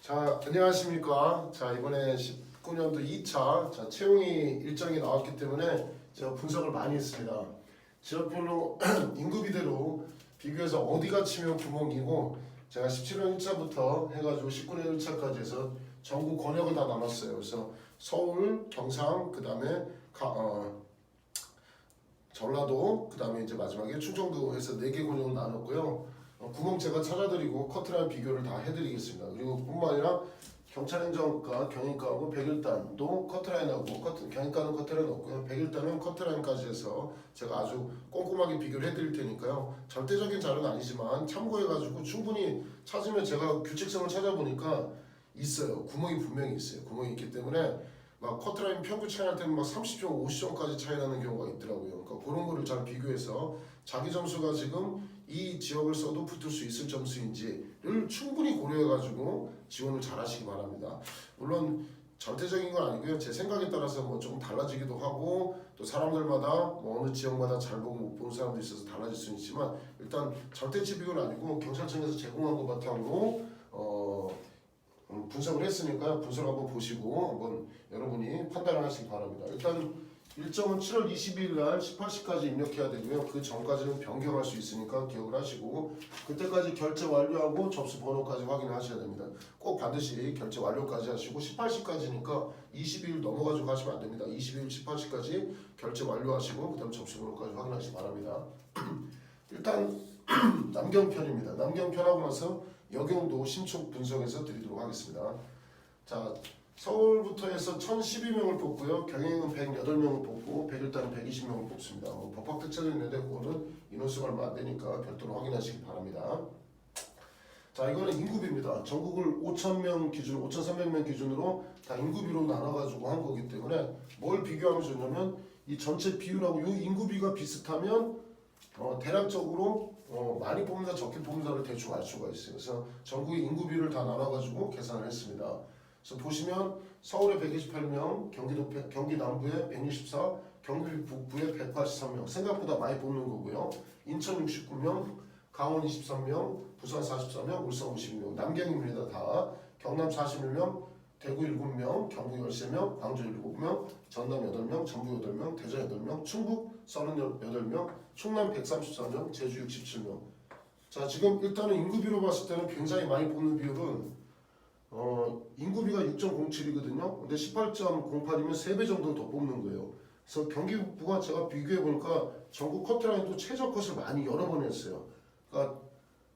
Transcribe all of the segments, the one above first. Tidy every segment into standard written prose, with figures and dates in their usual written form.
자, 안녕하십니까. 자, 이번에 19년도 2차 채용이 일정이 나왔기 때문에 제가 분석을 많이 했습니다. 지역별로 인구비대로 비교해서 어디가 치명 구멍이고, 제가 17년 1차부터 해가지고 19년 1차까지 해서 전국 권역을 다 나눴어요. 그래서 서울, 경상, 그 다음에 전라도, 그 다음에 이제 마지막에 충청도 해서 4개 권역을 나눴고요. 구멍 제가 찾아드리고 커트라인 비교를 다 해드리겠습니다. 그리고 뿐만 아니라 경찰행정과 경인과하고 백일단도 커트라인하고 경인과는 커트라인 없고요. 백일단은 커트라인까지 해서 제가 아주 꼼꼼하게 비교를 해드릴 테니까요. 절대적인 자료는 아니지만 참고해가지고 충분히 찾으면, 제가 규칙성을 찾아보니까 있어요. 구멍이 분명히 있어요. 구멍이 있기 때문에 막 커트라인 평균 차이 날 때는 막 30점, 50점까지 차이 나는 경우가 있더라고요. 그러니까 그런 거를 잘 비교해서 자기 점수가 지금 이 지역을 써도 붙을 수 있을 점수인지를 충분히 고려해가지고 지원을 잘 하시기 바랍니다. 물론 절대적인 건 아니고요. 제 생각에 따라서 뭐 조금 달라지기도 하고, 또 사람들마다 뭐 어느 지역마다 잘 보고 못 보는 사람도 있어서 달라질 수 있지만, 일단 절대치 비교는 아니고 경찰청에서 제공한 것 바탕으로 분석을 했으니까 분석 한번 보시고 한번 여러분이 판단을 하시기 바랍니다. 일단 일정은 7월 22일 날 18시까지 입력해야 되고요. 그 전까지는 변경할 수 있으니까 기억을 하시고, 그때까지 결제 완료하고 접수 번호까지 확인하셔야 됩니다. 꼭 반드시 결제 완료까지 하시고, 18시까지니까 22일 넘어가지고 하시면 안 됩니다. 22일 18시까지 결제 완료하시고 그다음 접수 번호까지 확인하시기 바랍니다. 일단 남경편입니다. 남경편 하고 나서 여경도 신축 분석해서 드리도록 하겠습니다. 자, 서울부터 해서 1012명을 뽑고요. 경행은 108명을 뽑고 백일단은 120명을 뽑습니다. 법학 특채는 있는데 그거는 인원수가 얼마 안 되니까 별도로 확인하시기 바랍니다. 자, 이거는 인구비입니다. 전국을 5,000명 기준, 5,300명 기준으로 다 인구비로 나눠가지고 한 거기 때문에 뭘 비교하면 좋냐면, 이 전체 비율하고 이 인구비가 비슷하면 대략적으로 많이 뽑는다 적게 뽑는다를 대충 알 수가 있어요. 그래서 전국의 인구비를 다 나눠가지고 계산을 했습니다. 그래서 보시면 서울에 128명, 경기 남부에 164, 경기 북부에 183명, 생각보다 많이 뽑는 거고요. 인천 69명, 강원 23명, 부산 44명, 울산 52명, 남경입니다. 다 경남 41명, 대구 7명, 경북 13명, 광주 7명, 전남 8명, 전북 8명, 대전 8명, 충북 38명, 충남 134명, 제주 67명. 자, 지금 일단은 인구비로 봤을 때는 굉장히 많이 뽑는 비율은 인구비가 6.07이거든요. 근데 18.08이면 3배 정도 더 뽑는 거예요. 그래서 경기 북부가 제가 비교해 보니까 전국 커트라인도 최저 컷을 많이 여러 번 했어요. 그러니까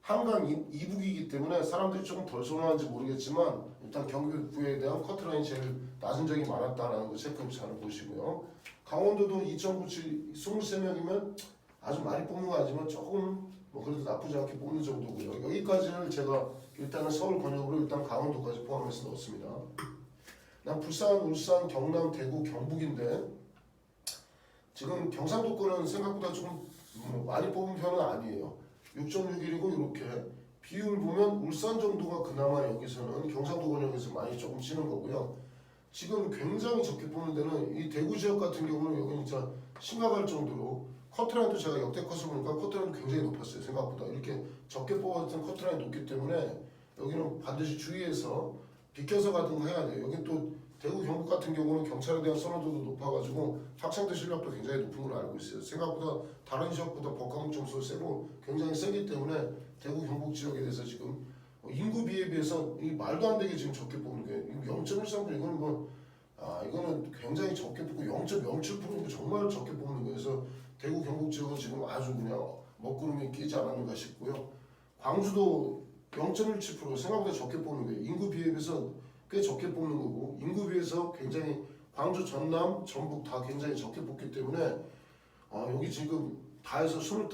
한강 이북이기 때문에 사람들이 조금 덜 선호하는지 모르겠지만, 일단 경기 북부에 대한 커트라인이 제일 낮은 적이 많았다라는 거 체크해 잘 보시고요. 강원도도 2.97, 23명이면 아주 많이 뽑는 거 아니지만 조금 뭐 그래도 나쁘지 않게 뽑는 정도고요. 여기까지를 제가 일단은 서울 권역으로 일단 강원도까지 포함해서 넣었습니다. 난 부산, 울산, 경남, 대구, 경북인데, 지금 경상도권은 생각보다 좀 많이 뽑은 편은 아니에요. 6.61이고 이렇게 비율 보면 울산 정도가 그나마 여기서는 경상도 권역에서 많이 조금 치는 거고요. 지금 굉장히 적게 뽑는 데는 이 대구 지역 같은 경우는 여기 진짜 심각할 정도로 커트라인도 제가 역대 컷을 보니까 커트라인도 굉장히 높았어요. 생각보다 이렇게 적게 뽑았던 커트라인 높기 때문에 여기는 반드시 주의해서 비껴서 같은 거 해야 돼요. 여기 또 대구 경북 같은 경우는 경찰에 대한 선호도도 높아가지고 학생들 실력도 굉장히 높은 걸로 알고 있어요. 생각보다 다른 지역보다 법과목 점수가 세고 굉장히 세기 때문에 대구 경북 지역에 대해서 지금 인구비에 비해서 이 말도 안 되게 지금 적게 뽑는 게 0.13% 이거는 이거는 굉장히 적게 뽑고 0.07%는 정말 적게 뽑는 거예요. 그래서 대구 경북 지역은 지금 아주 그냥 먹구름이 끼지 않았는가 싶고요. 광주도 0.17% 생각보다 적게 뽑는 거예요. 인구비에 비해서 꽤 적게 뽑는 거고, 인구비에서 굉장히 광주, 전남, 전북 다 굉장히 적게 뽑기 때문에 여기 지금 다 해서 25,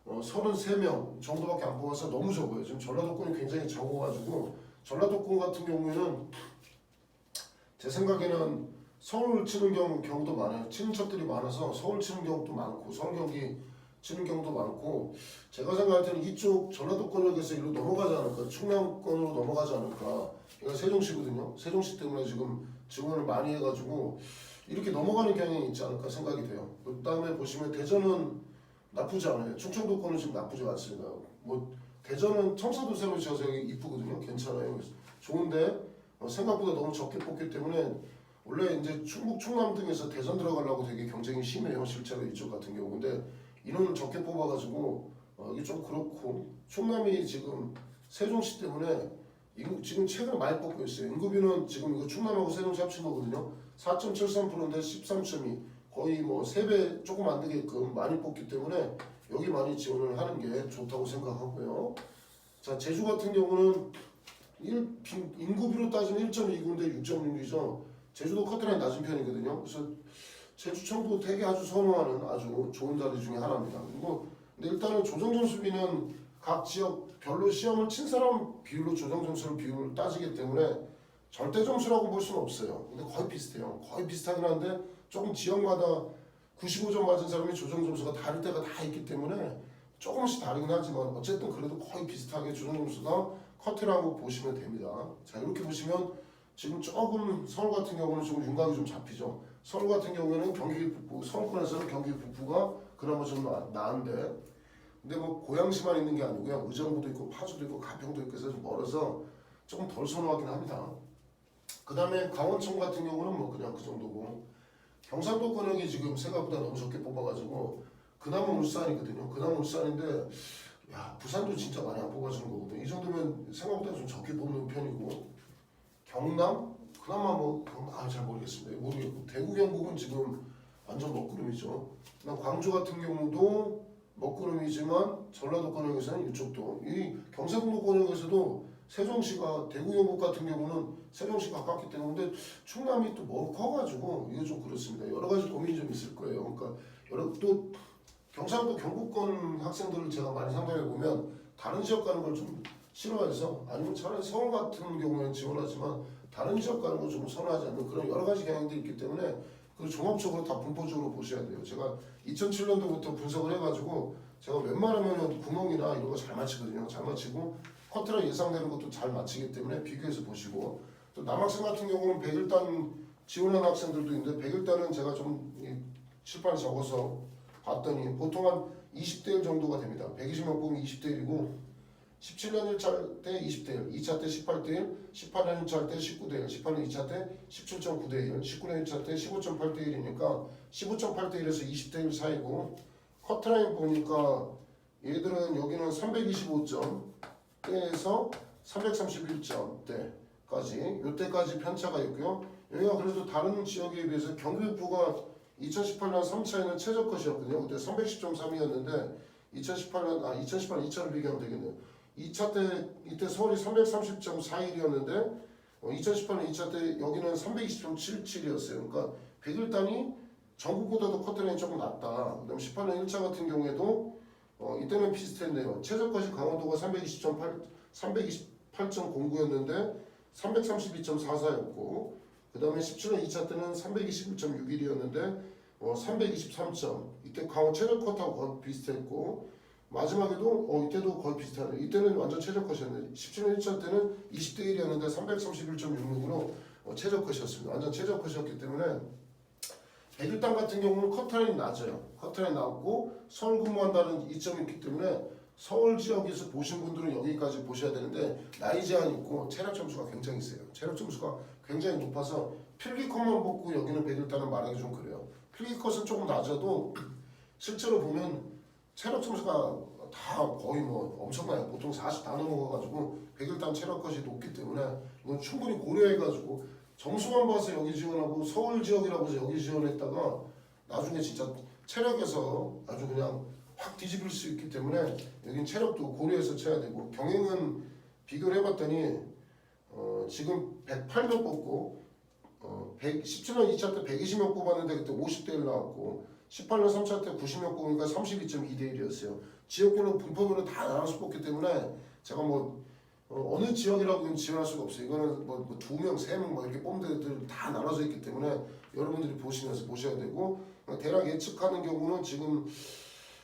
33명 정도밖에 안 뽑아서 너무 적어요. 지금 전라도권이 굉장히 적어가지고, 전라도권 같은 경우에는 제 생각에는 서울 치는 경우도 많아요. 친인척들이 많아서 서울 치는 경우도 많고, 서울 경기 치는 경우도 많고, 제가 생각할 때는 이쪽 전라도권역에서 이리로 넘어가지 않을까, 충남권으로 넘어가지 않을까. 이거 세종시거든요. 세종시 때문에 지금 지원을 많이 해가지고 이렇게 넘어가는 경향이 있지 않을까 생각이 돼요. 그 다음에 보시면 대전은 나쁘지 않아요. 충청도권은 지금 나쁘지 않습니다. 뭐 대전은 청사도세로 지어서 여기 이쁘거든요. 괜찮아요. 좋은데 생각보다 너무 적게 뽑기 때문에 원래 이제 충북, 충남 등에서 대전 들어가려고 되게 경쟁이 심해요. 실제로 이쪽 같은 경우. 근데 인원을 적게 뽑아가지고 이게 좀 그렇고 충남이 지금 세종시 때문에 지금 최근에 많이 뽑고 있어요. 인구비는 지금 이거 충남하고 세종시 합친 거거든요. 4.73%인데 13.2 거의 뭐 3배 조금 안 되게끔 많이 뽑기 때문에 여기 많이 지원을 하는 게 좋다고 생각하고요. 자, 제주 같은 경우는 인구비로 따지면 1.29인데 6.6이죠. 제주도 커트라인 낮은 편이거든요. 그래서 제주청도 되게 아주 선호하는 아주 좋은 자리 중에 하나입니다. 그리고 근데 일단은 조정점수비는 각 지역별로 시험을 친 사람 비율로 조정점수를 비율을 따지기 때문에 절대 점수라고 볼 수는 없어요. 근데 거의 비슷해요. 거의 비슷하긴 한데 조금 지역마다 95점 맞은 사람이 조정점수가 다를 때가 다 있기 때문에 조금씩 다르긴 하지만 어쨌든 그래도 거의 비슷하게 조정점수가 커트라고 보시면 됩니다. 자, 이렇게 보시면 지금 조금 서울 같은 경우는 좀 윤곽이 좀 잡히죠. 서울 같은 경우에는 경기 북부, 서울권에서는 경기 북부가 그나마 좀 나은데 근데 뭐 고양시만 있는 게 아니고요. 의정부도 있고 파주도 있고 가평도 있고 해서 좀 멀어서 조금 덜 선호하긴 합니다. 그 다음에 강원청 같은 경우는 뭐 그냥 그 정도고 경상도 권역이 지금 생각보다 너무 적게 뽑아가지고 그나마 울산이거든요. 그나마 울산인데 야 부산도 진짜 많이 안 뽑아주는 거거든요. 이 정도면 생각보다 좀 적게 뽑는 편이고 경남 그나마 뭐 잘 모르겠습니다. 모르겠고 대구 경북은 지금 완전 먹구름이죠. 광주 같은 경우도 먹구름이지만 전라도 권역에서는 이쪽도 이 경상도 권역에서도 세종시가 대구 경북 같은 경우는 세종시 가깝기 때문에 충남이 또 너무 커가지고 이게 좀 그렇습니다. 여러 가지 고민이 좀 있을 거예요. 그러니까 또 경상도 경북권 학생들을 제가 많이 상담해 보면 다른 지역 가는 걸 좀 싫어해서 아니면 차라리 서울 같은 경우에는 지원하지만 다른 지역 가는 걸 좀 선호하지 않는 그런 여러 가지 경향들이 있기 때문에 그 종합적으로 다 분포적으로 보셔야 돼요. 제가 2007년도부터 분석을 해가지고 제가 웬만하면 구멍이나 이런 거 잘 맞히거든요. 잘 맞히고 커트라 예상되는 것도 잘 맞히기 때문에 비교해서 보시고 또 남학생 같은 경우는 100일단 지원한 학생들도 있는데 100일단은 제가 좀 칠판에 적어서 봤더니 보통 한 20대 1 정도가 됩니다. 120명 뽑으면 20대 1이고 17년 1차 때 20대 1, 2차 때 18대 1, 18년 1차 때 19대 1, 18년 2차 때 17.9대 1, 19년 1차 때 15.8대 1이니까 15.8대 1에서 20대 1 사이고 커트라인 보니까 얘들은 여기는 325점대에서 331점대까지 요때까지 편차가 있고요. 여기가 그래도 다른 지역에 비해서 경기북부가 2018년 3차에는 최저컷이었거든요. 그때 310.3이었는데 2018년 2차를 비교하면 되겠네요. 2차 때 이때 서울이 330.41이었는데 2018년 2차 때 여기는 320.77이었어요. 그러니까 100일단이 전국보다도 커트라인이 조금 낮다. 그다음 18년 1차 같은 경우에도 이때는 비슷했네요. 최저컷이 강원도가 328.09였는데 332.44였고 그 다음에 17년 2차 때는 321.61이었는데 323점 이때 강원 최저컷하고 거의 비슷했고 마지막에도 이때도 거의 비슷하네. 이때는 완전 최저컷이었는데 17년 1차 때는 20대 1이었는데 331.66으로 최저컷이었습니다. 완전 최저컷이었기 때문에 100일당 같은 경우는 커트라인이 낮아요. 커트라인이 낮고 서울 근무한다는 이점이 있기 때문에 서울 지역에서 보신 분들은 여기까지 보셔야 되는데 나이 제한이 있고 체력 점수가 굉장히 세요. 체력 점수가 굉장히 높아서 필기컷만 뽑고 여기는 100일당은 말하기 좀 그래요. 필기컷은 조금 낮아도 실제로 보면 체력 점수가 다 거의 뭐 엄청나요. 보통 40 다 넘어가가지고 100일당 체력컷이 높기 때문에 이건 충분히 고려해가지고 점수만 봐서 여기 지원하고 서울 지역이라고 해서 여기 지원했다가 나중에 진짜 체력에서 아주 그냥 확 뒤집을 수 있기 때문에 여긴 체력도 고려해서 쳐야 되고 경영은 비교를 해봤더니 지금 108명 뽑고 17년 2차 때 120명 뽑았는데 그때 50대 1 나왔고 18년 3차 때 90명 뽑으니까 32.2대 1이었어요. 지역별로 분포별로 다 나눠서 뽑기 때문에 제가 뭐 어느 지역이라고 지원할 수가 없어요. 이거는 뭐 2명, 3명 막 이렇게 뽑는 데들 다 나눠져 있기 때문에 여러분들이 보시면서 보셔야 되고 대략 예측하는 경우는 지금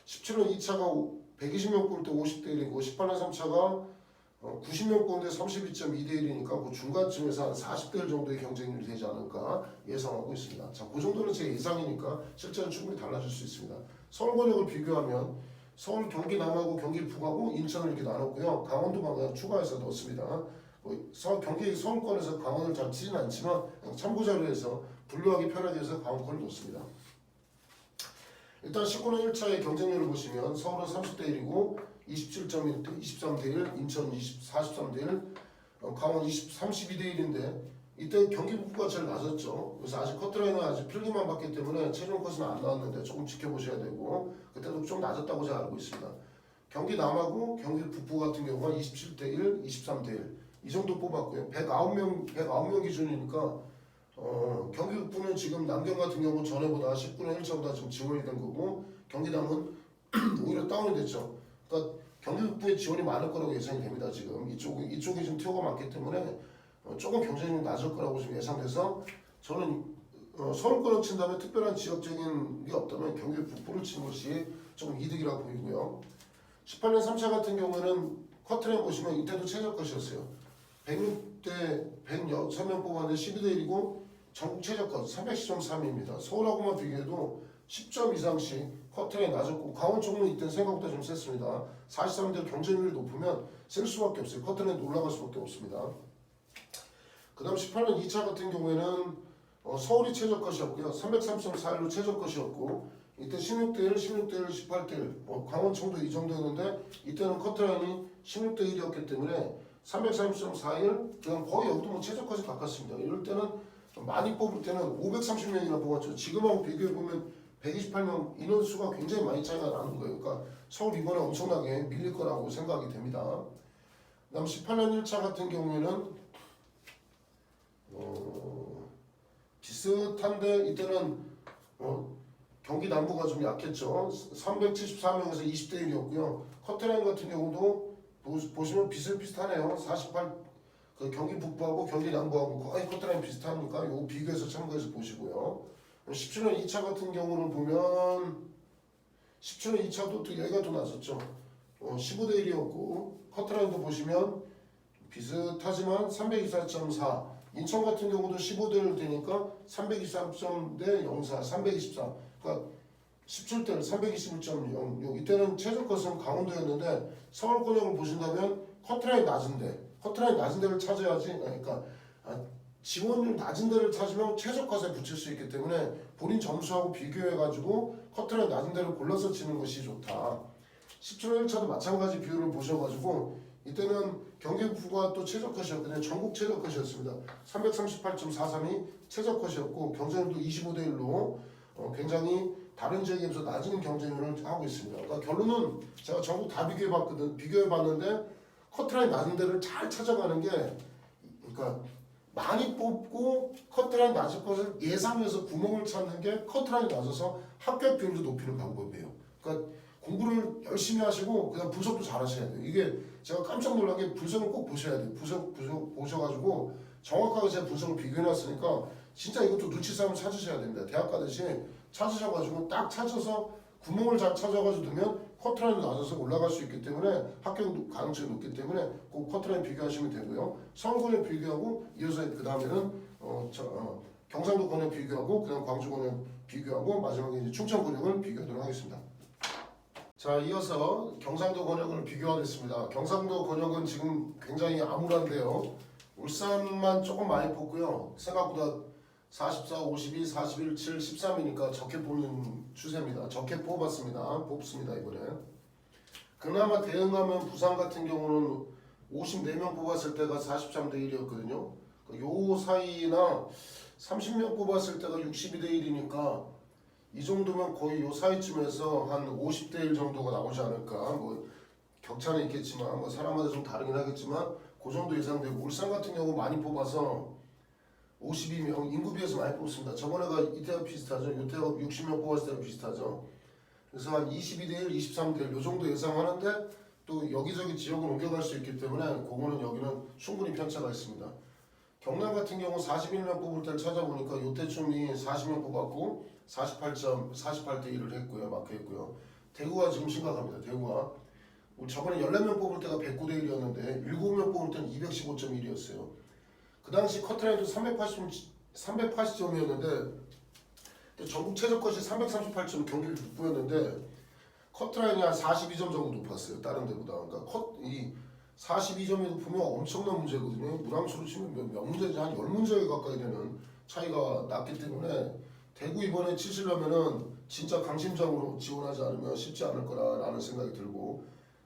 17년 2차가 120명 뽑을 때 50대 1이고 18년 3차가 90명 뽑는데 32.2대 1이니까 그 중간쯤에서 한 40대 1 정도의 경쟁률이 되지 않을까 예상하고 있습니다. 자, 그 정도는 제 예상이니까 실제는 충분히 달라질 수 있습니다. 서울 권역을 비교하면 서울 경기 남하고 경기 북하고 인천을 이렇게 나눴고요. 강원도만 그냥 추가해서 넣었습니다. 경기 서울권에서 강원을 잘 치진 않지만 참고자료에서 분류하기 편하게 해서 강원권을 놓습니다. 일단 19년 1차의 경쟁률을 보시면 서울은 30대 1이고 27.1대 23대 1, 인천 43대 1, 강원 32대 1인데 이때 경기 북부가 제일 낮았죠. 그래서 아직 커트라인은 아직 필기만 봤기 때문에 최종 컷은 안 나왔는데 조금 지켜보셔야 되고 그때도 좀 낮았다고 제가 알고 있습니다. 경기 남하고 경기 북부 같은 경우가 27대 1, 23대 1 이 정도 뽑았고요. 109명 기준이니까 경기 북부는 지금 남경 같은 경우 전에보다 19년 1차보다 지금 지원이 된 거고 경기 남은 오히려 다운이 됐죠. 그러니까 경기 북부에 지원이 많을 거라고 예상이 됩니다. 지금 이쪽이 지금 티오가 많기 때문에 조금 경쟁이 낮을 거라고 지금 예상돼서 저는 서울권을 친 다음에 특별한 지역적인 게 없다면 경기 북부를 친 것이 좀 이득이라고 보이고요. 18년 3차 같은 경우에는 커트라인 보시면 이때도 최저컷이었어요. 106대 106명 뽑았는데 12대 1이고 전국 최저컷 310.3입니다. 서울하고만 비교해도 10점 이상씩 커트라인 낮았고 강원 쪽은 이때 생각보다 좀 셌습니다. 43대 경쟁률이 높으면 셀 수밖에 없어요. 커트라인 올라갈 수밖에 없습니다. 그 다음 18년 2차 같은 경우에는 서울이 최저컷이었고요. 303.41로 최저컷이었고 이때 16대 1, 16대 1, 18대 1 강원청도 이 정도였는데 이때는 커트라인이 16대 1이었기 때문에 330.41 그냥 거의 여기도 뭐 최저컷에 가깝습니다. 이럴 때는 많이 뽑을 때는 530명이나 뽑았죠. 지금하고 비교해보면 128명 인원수가 굉장히 많이 차이가 나는 거예요. 그러니까 서울 이번에 엄청나게 밀릴 거라고 생각이 됩니다. 그 다음 18년 1차 같은 경우에는 비슷한데 이때는 경기 남부가 좀 약했죠. 374명에서 20대 1이었고요. 커트라인 같은 경우도 보시면 비슷하네요. 48 그 경기 북부하고 경기 남부하고 거의 커트라인 비슷하니까 요 비교해서 참고해서 보시고요. 17년 2차 같은 경우를 보면 17년 2차도 또 여기가 또 낮았죠. 15대 1이었고 커트라인도 보시면 비슷하지만 324.4 인천 같은 경우도 15대를 되니까 323.04, 324 그러니까 17대를 321.06 이때는 최저컷은 강원도였는데 서울권역을 보신다면 커트라인 낮은 데를 찾아야지 그러니까 지원율 낮은 데를 찾으면 최저컷에 붙일 수 있기 때문에 본인 점수하고 비교해가지고 커트라인 낮은 데를 골라서 치는 것이 좋다. 17년 1차도 마찬가지 비율을 보셔가지고 이때는 경기 북부가 또 최저컷이었거든요. 전국 최저컷이었습니다. 338.43이 최저컷이었고 경쟁률도 25대 1로 굉장히 다른 지역에 비해서 낮은 경쟁률을 하고 있습니다. 그러니까 결론은 제가 전국 다 비교해봤는데 커트라인 낮은 데를 잘 찾아가는 게 그러니까 많이 뽑고 커트라인 낮을 것을 예상해서 구멍을 찾는 게 커트라인이 낮아서 합격 비율도 높이는 방법이에요. 그러니까 공부를 열심히 하시고 그다음 분석도 잘 하셔야 돼요. 이게 제가 깜짝 놀란 게 분석을 꼭 보셔야 돼요. 분석 보셔가지고 정확하게 제가 분석을 비교해놨으니까 진짜 이것도 눈치 싸움 찾으셔야 됩니다. 대학 가듯이 찾으셔가지고 딱 찾아서 구멍을 잘 찾아가지고 두면 커트라인이 낮아서 올라갈 수 있기 때문에 합격 가능성이 높기 때문에 꼭 커트라인 비교하시면 되고요. 서울권역 비교하고 이어서 그 다음에는 경상도 권역 비교하고 그다음 광주 권역 비교하고 마지막에 이제 충청 권역을 비교하도록 하겠습니다. 자, 이어서 경상도 권역을 비교하겠습니다. 경상도 권역은 지금 굉장히 암울한데요. 울산만 조금 많이 뽑고요. 생각보다 44, 52, 41, 7, 13이니까 적게 뽑는 추세입니다. 적게 뽑습니다 이번에. 그나마 대응하면 부산 같은 경우는 54명 뽑았을 때가 43대 1이었거든요. 요 사이나 30명 뽑았을 때가 62대 1이니까 이 정도면 거의 요 사이쯤에서 한 50대 1 정도가 나오지 않을까. 뭐 격차는 있겠지만 뭐 사람마다 좀 다르긴 하겠지만 그 정도 예상되고 울산 같은 경우 많이 뽑아서 52명 인구 비해서 많이 뽑습니다. 저번에가 이때가 비슷하죠. 이때가 60명 뽑았을 때가 비슷하죠. 그래서 한 22대 1, 23대 1 요 정도 예상하는데 또 여기저기 지역을 옮겨갈 수 있기 때문에 그거는 여기는 충분히 편차가 있습니다. 경남 같은 경우 41명 뽑을 때를 찾아보니까 요때쯤이 40명 뽑았고 48대 1을 했고요. 마크했고요. 대구가 지금 심각합니다. 대구가 저번에 14명 뽑을 때가 109대 1이었는데 7명 뽑을 때는 215.1이었어요. 그 당시 커트라인도 380점이었는데 전국 최저컷이 338점 경기 북부였는데 커트라인이 한 42점 정도 높았어요. 다른 데보다. 그러니까 42점이 높으면 엄청난 문제거든요. 무람수로 치면 몇 문제지? 한 10문제에 가까이 되는 차이가 났기 때문에 대구 이번에 치시려면은 진짜 강심장으로 지원하지 않으면 쉽지 않을 거라는 생각이 들고,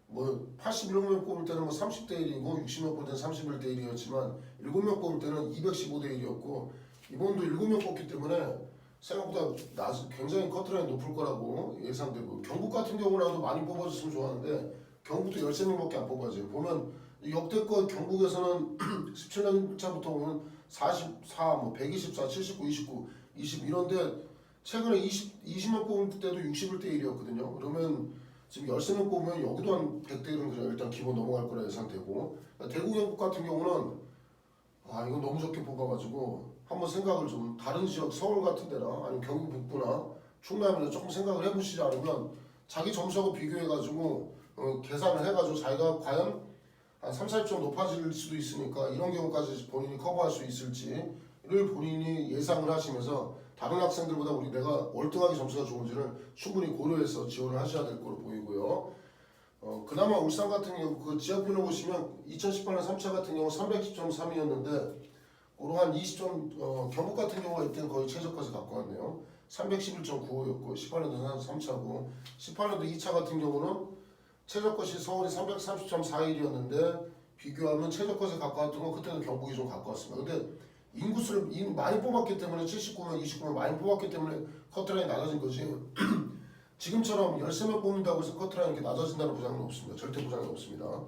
뭐 81명 뽑을 때는 뭐 30대 1이고 60명 뽑을 때는 31대 1이었지만 7명 뽑을 때는 215대 1이었고 이번도 7명 뽑기 때문에 생각보다 굉장히 커트라인이 높을 거라고 예상되고, 경북 같은 경우라도 많이 뽑아줬으면 좋았는데 경북도 13명밖에 안 뽑아져요. 보면 역대껏 경북에서는 17년 차부터 보면 44, 뭐 124, 79, 29, 20 이런데 최근에 20명 뽑을 때도 61대 1이었거든요. 그러면 지금 13명 뽑으면 여기도 한 100대 1은 그냥 일단 기본 넘어갈 거라 예상되고, 대구 경북 같은 경우는 이건 너무 적게 뽑아가지고 한번 생각을 좀 다른 지역 서울 같은 데나 아니면 경기 북부나 충남이나 조금 생각을 해보시지 않으면 자기 점수하고 비교해가지고 계산을 해가지고 자기가 과연 한 3, 40점 높아질 수도 있으니까 이런 경우까지 본인이 커버할 수 있을지를 본인이 예상을 하시면서 다른 학생들보다 내가 월등하게 점수가 좋은지를 충분히 고려해서 지원을 하셔야 될 거로 보이고요. 그나마 울산 같은 경우 그 지역별로 보시면 2018년 3차 같은 경우 310.3이었는데 그로 한 20점, 경북 같은 경우가 이때는 거의 최저까지 갖고 왔네요. 311.95였고 18년도 3차고 18년도 2차 같은 경우는 최저컷이 서울이 330.41이었는데 비교하면 최저컷에 가까웠던 건 그때는 경북이 좀 가까웠습니다. 근데 인구수를 많이 뽑았기 때문에 79명, 29명 많이 뽑았기 때문에 커트라인이 낮아진 거지 지금처럼 13명 뽑는다고 해서 커트라인이 이렇게 낮아진다는 보장은 없습니다. 절대 보장이 없습니다.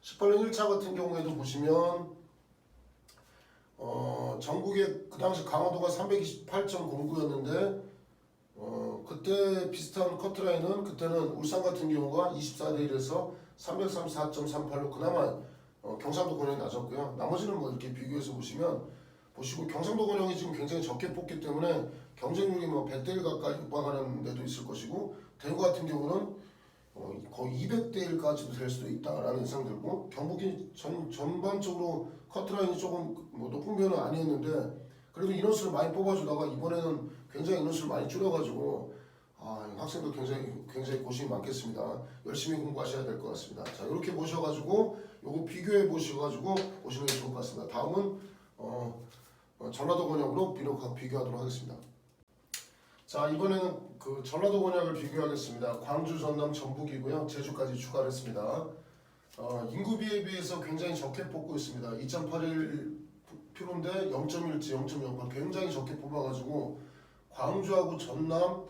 18년 1차 같은 경우에도 보시면 전국의 그 당시 강화도가 328.09였는데 그때 비슷한 커트라인은 그때는 울산 같은 경우가 24대 1에서 334.38로 그나마 경상도 권역이 낮았고요. 나머지는 뭐 이렇게 비교해서 보시고 경상도 권역이 지금 굉장히 적게 뽑기 때문에 경쟁률이 뭐 100대 1 가까이 육박하는 데도 있을 것이고, 대구 같은 경우는 거의 200대 1까지도 될 수도 있다라는 예상 들고, 경북이 전반적으로 커트라인이 조금 뭐 높은 편은 아니었는데 그래도 인원수를 많이 뽑아주다가 이번에는 굉장히 인원수를 많이 줄여가지고 학생들 굉장히 고심이 많겠습니다. 열심히 공부하셔야 될 것 같습니다. 자, 이렇게 보셔가지고 요거 비교해 보셔가지고 보시는 게 좋을 것 같습니다. 다음은 전라도 권역으로 비교하도록 하겠습니다. 자, 이번에는 그 전라도 권역을 비교하겠습니다. 광주, 전남, 전북이고요. 제주까지 추가를 했습니다. 인구비에 비해서 굉장히 적게 뽑고 있습니다. 2.81%인데 0.1지 0.08 굉장히 적게 뽑아가지고 광주하고 전남,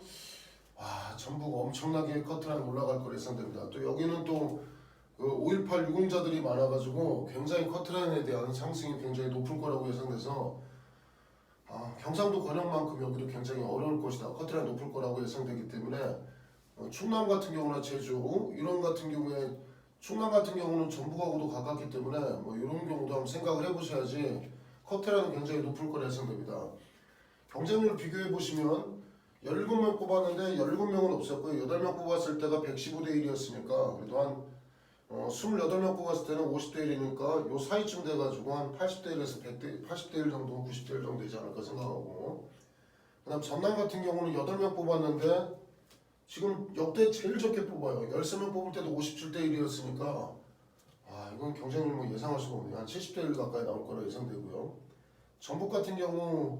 전북 엄청나게 커트라인 올라갈 거로 예상됩니다. 또 여기는 또 5.18 유공자들이 많아가지고 굉장히 커트라인에 대한 상승이 굉장히 높을 거라고 예상돼서 경상도 권역만큼 여기도 굉장히 어려울 것이다. 커트라인 높을 거라고 예상되기 때문에 충남 같은 경우나 제주 이런 같은 경우에 충남 같은 경우는 전북하고도 가깝기 때문에 뭐 이런 경우도 한번 생각을 해보셔야지 커트라인은 굉장히 높을 거라 예상됩니다. 경쟁률 비교해 보시면 17명 뽑았는데 17명은 없었고요. 8명 뽑았을 때가 115대 1이었으니까 그래도 한 28명 뽑았을 때는 50대 1이니까 요 사이쯤 돼가지고 한 80대 1에서 80대 1 정도, 90대 1 정도 되지 않을까 생각하고, 그 다음 전남 같은 경우는 8명 뽑았는데 지금 역대 제일 적게 뽑아요. 13명 뽑을 때도 57대 1이었으니까 이건 경쟁률 뭐 예상할 수가 없네요. 한 70대 1 가까이 나올 거라 예상되고요. 전북 같은 경우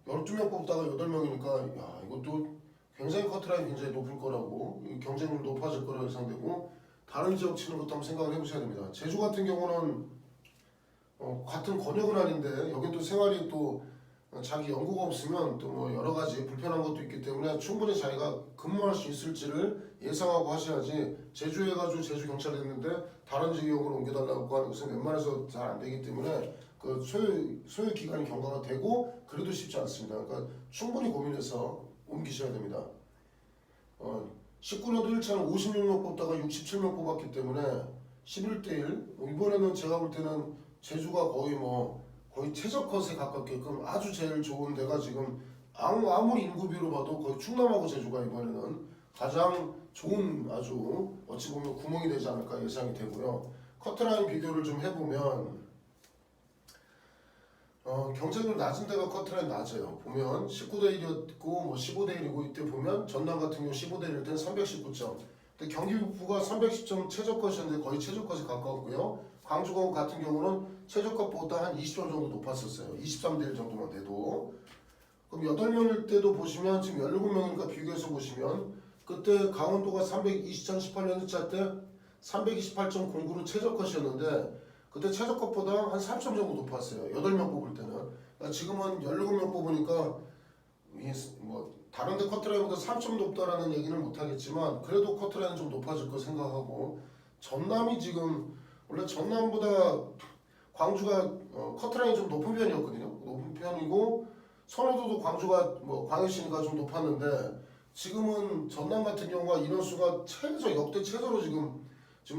12명 뽑다가 8명이니까 이것도 굉장히 커트라인 굉장히 높을 거라고, 경쟁률 높아질 거라 예상되고, 다른 지역 치는 것도 한번 생각을 해보셔야 됩니다. 제주 같은 경우는 같은 권역은 아닌데 여긴 또 생활이 또 자기 연구가 없으면 또 뭐 여러 가지 불편한 것도 있기 때문에 충분히 자기가 근무할 수 있을지를 예상하고 하셔야지, 제주에 가지고 제주 경찰이 됐는데 다른 지역으로 옮겨달라고 하는 것은 웬만해서 잘 안 되기 때문에 그 소요 기간이 경과가 되고 그래도 쉽지 않습니다. 그러니까 충분히 고민해서 옮기셔야 됩니다. 19년도 1차는 56명 뽑다가 67명 뽑았기 때문에 11대 1. 이번에는 제가 볼 때는 제주가 거의 최저컷에 가깝게끔 아주 제일 좋은 데가 지금 아무리 인구비로 봐도 거의 충남하고 제주가 이번에는 가장 좋은, 아주 어찌 보면 구멍이 되지 않을까 예상이 되고요. 커트라인 비교를 좀 해보면 경쟁률 낮은 데가 커트라인 낮아요. 보면 19대 1이었고 뭐 15대 1이고, 이때 보면 전남 같은 경우 15대 1일 때는 319점. 근데 경기 북부가 310점 최저컷이었는데 거의 최저컷에 가까웠고요. 광주 같은 경우는 최저가보다 한 20점 정도 높았었어요. 23대 1 정도만 돼도. 그럼 8명일 때도 보시면 지금 17명이니까 비교해서 보시면 그때 강원도가 2018년 1차 때 328.09로 최저컷이었는데 그때 최저컷보다 한 3점 정도 높았어요. 8명 뽑을 때는. 그러니까 지금은 17명 뽑으니까 뭐 다른 데 커트라인보다 3점 높다라는 얘기는 못하겠지만 그래도 커트라인은 좀 높아질 거 생각하고 전남이 지금 원래 전남보다 광주가 커트라인이 좀 높은 편이었거든요. 높은 편이고 선호도도 광주가 뭐 광역시니까 좀 높았는데 지금은 전남 같은 경우가 인원수가 역대 최저로 지금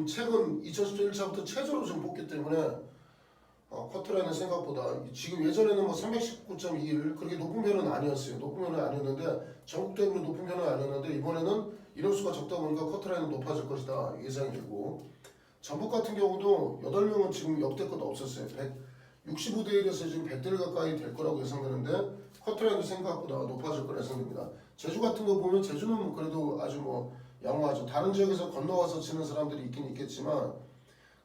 최근 2017 1차부터 최저로 지금 뽑기 때문에 커트라인은 생각보다 지금 예전에는 뭐 319.21 그렇게 높은 편은 아니었어요. 높은 편은 아니었는데 전국대회로 높은 편은 아니었는데 이번에는 인원수가 적다 보니까 커트라인은 높아질 것이다 예상이 되고 전북 같은 경우도 8명은 지금 역대껏 없었어요. 165대 1에서 지금 100대 1 가까이 될 거라고 예상되는데 커트라인도 생각보다 높아질 거라 예상됩니다. 제주 같은 거 보면 제주는 그래도 아주 뭐 양호하죠. 다른 지역에서 건너와서 치는 사람들이 있긴 있겠지만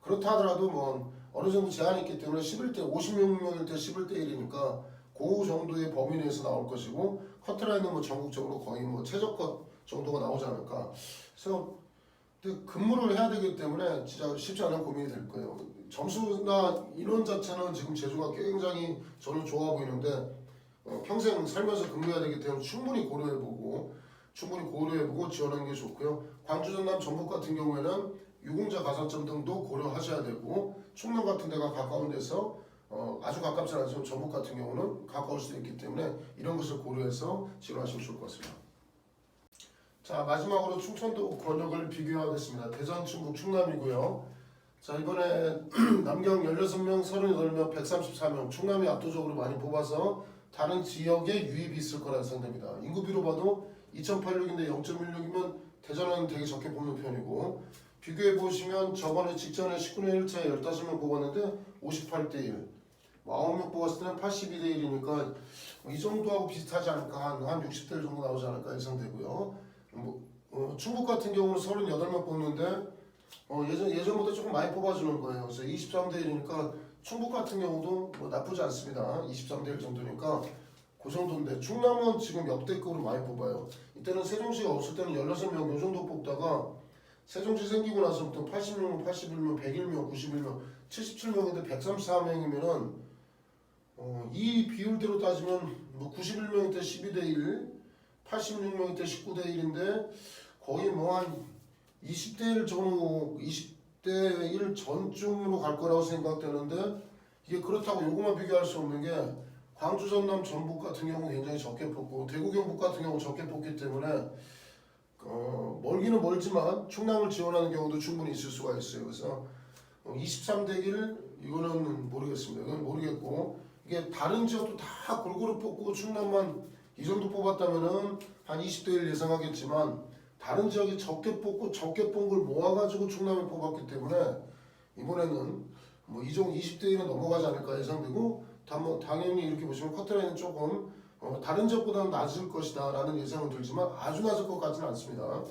그렇다 하더라도 뭐 어느 정도 제한이 있기 때문에 11대 56명일 때 11대 1이니까 그 정도의 범위 내에서 나올 것이고 커트라인은 뭐 전국적으로 거의 뭐 최저컷 정도가 나오지 않을까. 그래서 근무를 해야 되기 때문에 진짜 쉽지 않은 고민이 될 거예요. 점수나 인원 자체는 지금 제주가 굉장히 저는 좋아 보이는데 평생 살면서 근무해야 되기 때문에 충분히 고려해보고 지원하는 게 좋고요. 광주, 전남, 전북 같은 경우에는 유공자 가산점 등도 고려하셔야 되고 충남 같은 데가 가까운 데서 아주 가깝지 않지만 전북 같은 경우는 가까울 수도 있기 때문에 이런 것을 고려해서 지원하시면 좋을 것 같습니다. 자, 마지막으로 충청도 권역을 비교하겠습니다. 대전, 충북, 충남이고요. 자, 이번에 남경 16명, 38명, 134명 충남이 압도적으로 많이 뽑아서 다른 지역에 유입이 있을 거라 예상됩니다. 인구비로 봐도 2.86인데 0.16이면 대전은 되게 적게 뽑는 편이고 비교해 보시면 저번에 직전에 19년 1차에 15명 뽑았는데 58대 1 9명 뽑았을 때는 82대 1이니까 이 정도하고 비슷하지 않을까 한 60대 1 정도 나오지 않을까 예상되고요. 충북 같은 경우는 38명 뽑는데 예전보다 조금 많이 뽑아주는 거예요. 그래서 23대 1이니까 충북 같은 경우도 뭐 나쁘지 않습니다. 23대 1 정도니까 그 정도인데 충남은 지금 역대급으로 많이 뽑아요. 이때는 세종시가 없을 때는 16명 이 정도 뽑다가 세종시 생기고 나서부터 80명, 81명, 101명, 91명, 77명인데 134명이면은 이 비율대로 따지면 뭐 91명일 때 12대 1, 86명일 때 19대 1인데 거의 뭐 한 20대 1 정도, 20대 1 전쯤으로 갈 거라고 생각되는데 이게 그렇다고 요거만 비교할 수 없는 게 광주, 전남, 전북 같은 경우 굉장히 적게 뽑고 대구, 경북 같은 경우 적게 뽑기 때문에 멀기는 멀지만 충남을 지원하는 경우도 충분히 있을 수가 있어요. 그래서 23대 1 이거는 모르겠습니다. 이건 모르겠고 이게 다른 지역도 다 골고루 뽑고 충남만 이 정도 뽑았다면은 한 20대 1 예상하겠지만 다른 지역이 적게 뽑고 적게 뽑은 걸 모아가지고 충남을 뽑았기 때문에 이번에는 뭐 이 정도 20대 1은 넘어가지 않을까 예상되고 당연히 이렇게 보시면 커트라인은 조금 다른 지역보다는 낮을 것이다 라는 예상은 들지만 아주 낮을 것 같지는 않습니다.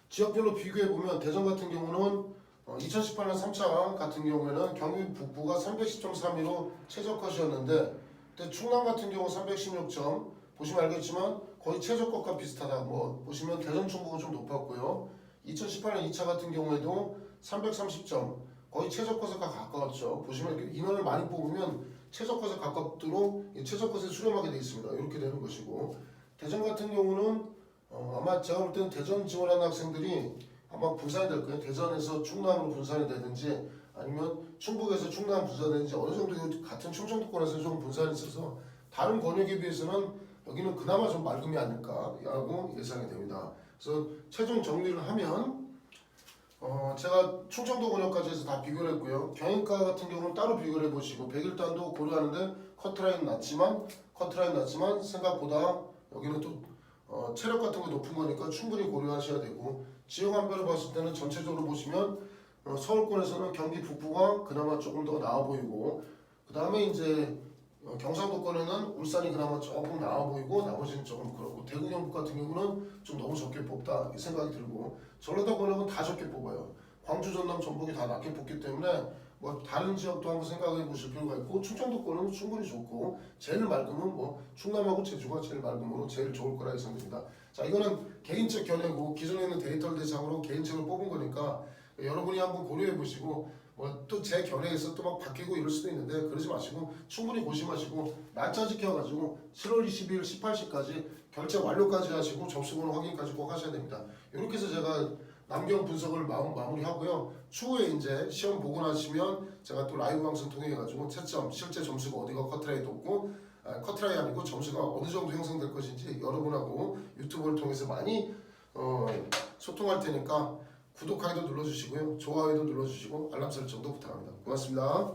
지역별로 비교해보면 대전 같은 경우는 2018년 3차 같은 경우에는 경기 북부가 310.32로 최저컷이었는데 그때 충남 같은 경우 316점 보시면 알겠지만 거의 최저컷과 비슷하다. 뭐 보시면 대전 충북은 좀 높았고요. 2018년 2차 같은 경우에도 330점 거의 최저컷에 가까웠죠. 보시면 이렇게 인원을 많이 뽑으면 최저컷에 가깝도록 최저컷에 수렴하게 되어 있습니다. 이렇게 되는 것이고 대전 같은 경우는 아마 제가 볼 때는 대전 지원하는 학생들이 아마 분산이 될 거예요. 대전에서 충남으로 분산이 되든지 아니면 충북에서 충남 분산되는지 어느 정도 같은 충청도권에서 좀 분산이 있어서 다른 권역에 비해서는 여기는 그나마 좀 맑음이 아닐까라고 예상이 됩니다. 그래서 최종 정리를 하면 제가 충청도 권역까지 해서 다 비교를 했고요. 경인과 같은 경우는 따로 비교를 해보시고 백일단도 고려하는데 커트라인 낮지만 생각보다 여기는 또 체력 같은 게 높은 거니까 충분히 고려하셔야 되고 지역한별로 봤을 때는 전체적으로 보시면 서울권에서는 경기 북부가 그나마 조금 더 나아 보이고 그 다음에 이제 경상도권에는 울산이 그나마 조금 나아 보이고 나머지는 조금 그렇고 대구 경북 같은 경우는 좀 너무 적게 뽑다 이 생각이 들고 전라도 권역은 다 적게 뽑아요. 광주, 전남, 전북이 다 낮게 뽑기 때문에 뭐 다른 지역도 한번 생각해 보실 필요가 있고 충청도권은 충분히 좋고 제일 맑으면 뭐 충남하고 제주가 제일 맑음으로 제일 좋을 거라 예상됩니다. 자 이거는 개인적 견해고 기존에 있는 데이터를 대상으로 개인적으로 뽑은 거니까 여러분이 한번 고려해 보시고 뭐 또 제 견해에서 또 막 바뀌고 이럴 수도 있는데 그러지 마시고 충분히 고심하시고 날짜 지켜가지고 7월 22일 18시까지 결제 완료까지 하시고 접수번호 확인까지 꼭 하셔야 됩니다. 이렇게 해서 제가 남경 분석을 마무리하고요. 추후에 이제 시험 보고 나시면 제가 또 라이브 방송 통해 가지고 채점 실제 점수가 어디가 커트라이 뒀고 커트라이 아니고 점수가 어느 정도 형성될 것인지 여러분하고 유튜브를 통해서 많이 소통할 테니까 구독하기도 눌러주시고요. 좋아요도 눌러주시고 알람 설정도 부탁합니다. 고맙습니다.